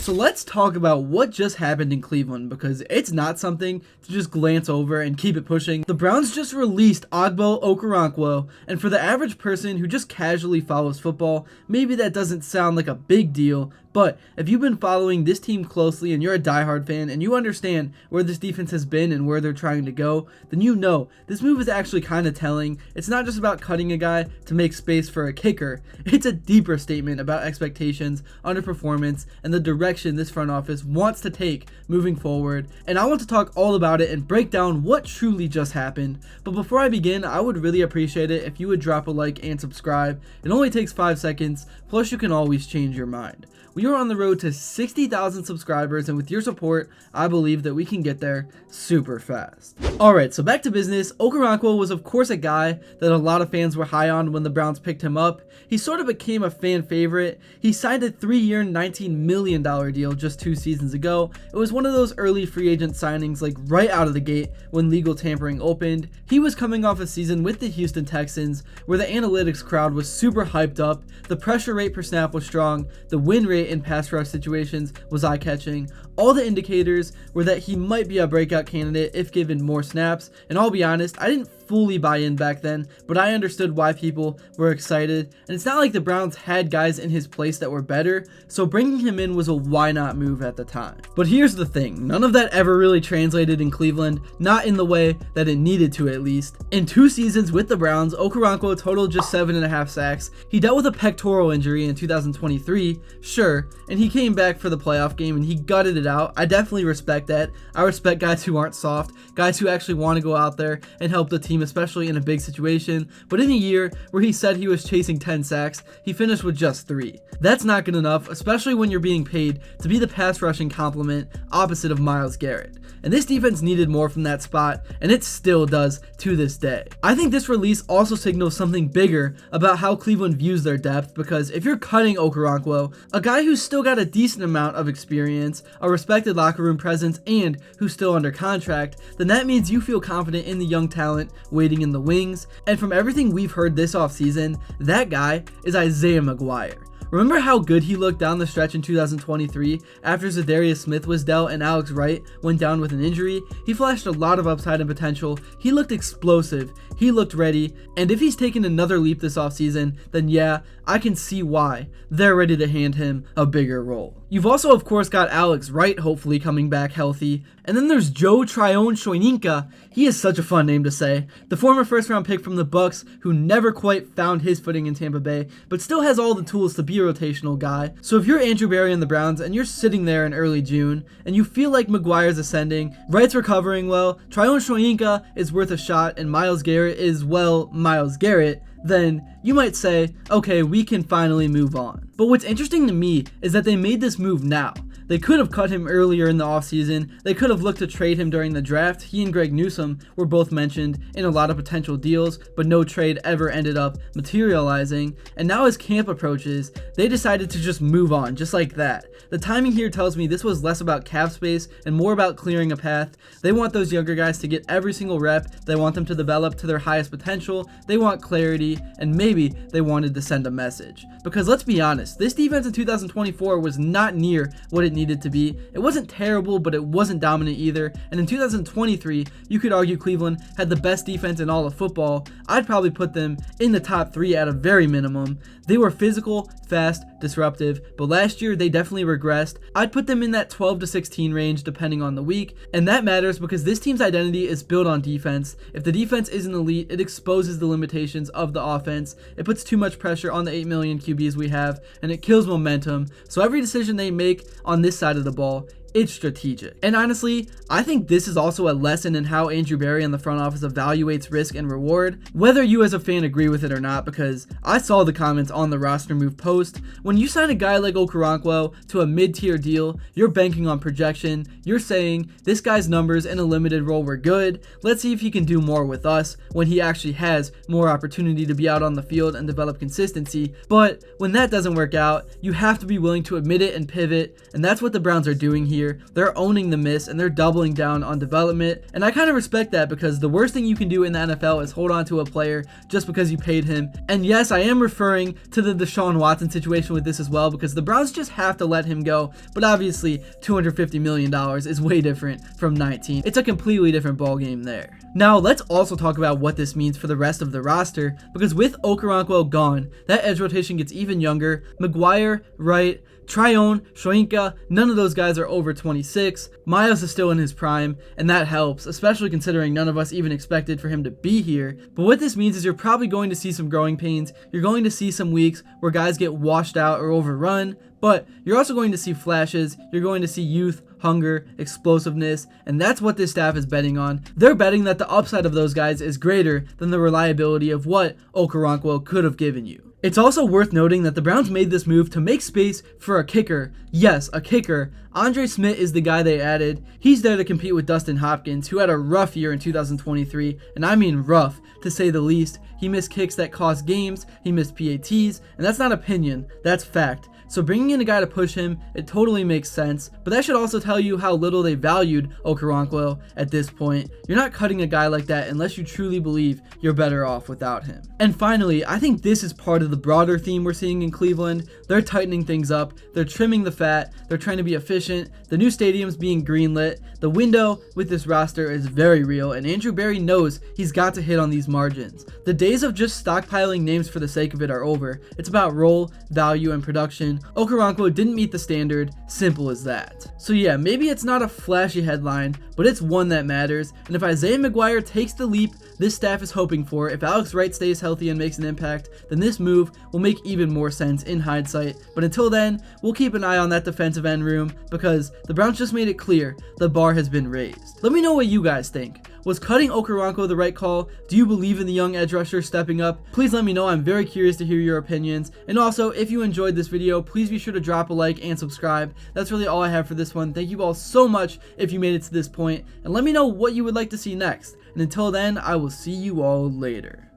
So let's talk about what just happened in Cleveland, because it's not something to just glance over and keep it pushing. The Browns just released Ogbo Okoronkwo, and for the average person who just casually follows football, maybe that doesn't sound like a big deal, but if you've been following this team closely and you're a diehard fan and you understand where this defense has been and where they're trying to go, then you know this move is actually kind of telling. It's not just about cutting a guy to make space for a kicker. It's a deeper statement about expectations, underperformance, and the direction this front office wants to take moving forward. And I want to talk all about it and break down what truly just happened. But before I begin, I would really appreciate it if you would drop a like and subscribe. It only takes 5 seconds, plus you can always change your mind. We are on the road to 60,000 subscribers, and with your support, I believe that we can get there super fast. Alright, so back to business. Okoronkwo was of course a guy that a lot of fans were high on when the Browns picked him up. He sort of became a fan favorite. He signed a 3-year, $19 million deal just 2 seasons ago. It was one of those early free agent signings, like right out of the gate when legal tampering opened. He was coming off a season with the Houston Texans where the analytics crowd was super hyped up, the pressure rate per snap was strong, the win rate in pass rush situations was eye-catching. All the indicators were that he might be a breakout candidate if given more snaps, and I'll be honest, I didn't fully buy in back then, but I understood why people were excited, and it's not like the Browns had guys in his place that were better, so bringing him in was a why not move at the time. But here's the thing, none of that ever really translated in Cleveland, not in the way that it needed to at least. In 2 seasons with the Browns, Okoronkwo totaled just 7.5 sacks. He dealt with a pectoral injury in 2023, sure, and he came back for the playoff game and he gutted it out. I definitely respect that. I respect guys who aren't soft, guys who actually want to go out there and help the team, especially in a big situation. But in a year where he said he was chasing 10 sacks, he finished with just 3. That's not good enough, especially when you're being paid to be the pass rushing complement opposite of Myles Garrett. And this defense needed more from that spot, and it still does to this day. I think this release also signals something bigger about how Cleveland views their depth, because if you're cutting Okoronkwo, a guy who's still got a decent amount of experience, a respected locker room presence, and who's still under contract, then that means you feel confident in the young talent waiting in the wings. And from everything we've heard this offseason, that guy is Isaiah McGuire. Remember how good he looked down the stretch in 2023 after Zadarius Smith was dealt and Alex Wright went down with an injury? He flashed a lot of upside and potential. He looked explosive. He looked ready. And if he's taken another leap this offseason, then yeah, I can see why they're ready to hand him a bigger role. You've also, of course, got Alex Wright hopefully coming back healthy. And then there's Tryon-Shoyinka. He is such a fun name to say. The former first-round pick from the Bucks who never quite found his footing in Tampa Bay, but still has all the tools to be a rotational guy. So if you're Andrew Berry and the Browns and you're sitting there in early June and you feel like McGuire's ascending, Wright's recovering well, Tryon-Shoyinka is worth a shot, and Myles Garrett is, well, Myles Garrett, then you might say, okay, we can finally move on. But what's interesting to me is that they made this move now. They could have cut him earlier in the offseason. They could have looked to trade him during the draft. He and Greg Newsome were both mentioned in a lot of potential deals, but no trade ever ended up materializing. And now as camp approaches, they decided to just move on, just like that. The timing here tells me this was less about cap space and more about clearing a path. They want those younger guys to get every single rep. They want them to develop to their highest potential. They want clarity, and maybe they wanted to send a message. Because let's be honest, this defense in 2024 was not near what it needed to be. It wasn't terrible, but it wasn't dominant either. And in 2023, you could argue Cleveland had the best defense in all of football. I'd probably put them in the top 3 at a very minimum. They were physical, fast, disruptive, but last year they definitely regressed. I'd put them in that 12 to 16 range depending on the week, and that matters because this team's identity is built on defense. If the defense isn't elite, it exposes the limitations of the offense. It puts too much pressure on the 8 million QBs we have, and it kills momentum. So every decision they make on this side of the ball, it's strategic. And honestly, I think this is also a lesson in how Andrew Berry and the front office evaluates risk and reward, whether you as a fan agree with it or not, because I saw the comments on the roster move post. When you sign a guy like Okoronkwo to a mid-tier deal, you're banking on projection. You're saying, this guy's numbers in a limited role were good. Let's see if he can do more with us when he actually has more opportunity to be out on the field and develop consistency. But when that doesn't work out, you have to be willing to admit it and pivot, and that's what the Browns are doing here. year, they're owning the miss and they're doubling down on development. And I kind of respect that, because the worst thing you can do in the NFL is hold on to a player just because you paid him. And yes, I am referring to the Deshaun Watson situation with this as well, because the Browns just have to let him go. But obviously, $250 million is way different from 19. It's a completely different ballgame there. Now, let's also talk about what this means for the rest of the roster, because with Okoronkwo gone, that edge rotation gets even younger. McGuire, Wright, Tryon-Shoyinka, none of those guys are over 26. Myles is still in his prime, and that helps, especially considering none of us even expected for him to be here. But what this means is you're probably going to see some growing pains. You're going to see some weeks where guys get washed out or overrun, but you're also going to see flashes. You're going to see youth, hunger, explosiveness, and that's what this staff is betting on. They're betting that the upside of those guys is greater than the reliability of what Okoronkwo could have given you. It's also worth noting that the Browns made this move to make space for a kicker. Yes, a kicker. Andre Smith is the guy they added. He's there to compete with Dustin Hopkins, who had a rough year in 2023, and I mean rough, to say the least. He missed kicks that cost games, he missed PATs, and that's not opinion, that's fact. So bringing in a guy to push him, it totally makes sense, but that should also tell you how little they valued Okoronkwo at this point. You're not cutting a guy like that unless you truly believe you're better off without him. And finally, I think this is part of the broader theme we're seeing in Cleveland. They're tightening things up, they're trimming the fat, they're trying to be efficient, the new stadium's being greenlit, the window with this roster is very real, and Andrew Berry knows he's got to hit on these margins. The days of just stockpiling names for the sake of it are over. It's about role, value, and production. Okoronkwo didn't meet the standard, simple as that. So yeah, maybe it's not a flashy headline, but it's one that matters, and if Isaiah McGuire takes the leap this staff is hoping for, if Alex Wright stays healthy and makes an impact, then this move will make even more sense in hindsight. But until then, we'll keep an eye on that defensive end room, because the Browns just made it clear the bar has been raised. Let me know what you guys think. Was cutting Okoronkwo the right call? Do you believe in the young edge rusher stepping up? Please let me know. I'm very curious to hear your opinions. And also, if you enjoyed this video, please be sure to drop a like and subscribe. That's really all I have for this one. Thank you all so much if you made it to this point, and let me know what you would like to see next. And until then, I will see you all later.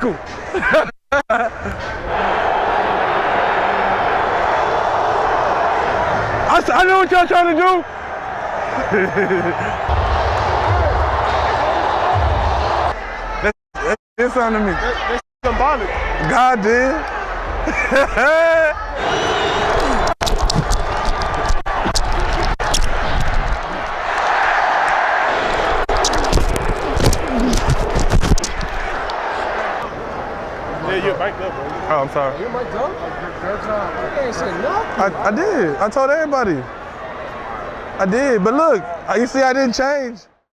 Cool. I know what y'all trying to do. That's something to me. That's symbolic. God did. Yeah, you're mic'd up, bro. Oh, I'm sorry. You're mic'd up? You ain't said nothing. I did. I told everybody. I did. But look, you see I didn't change.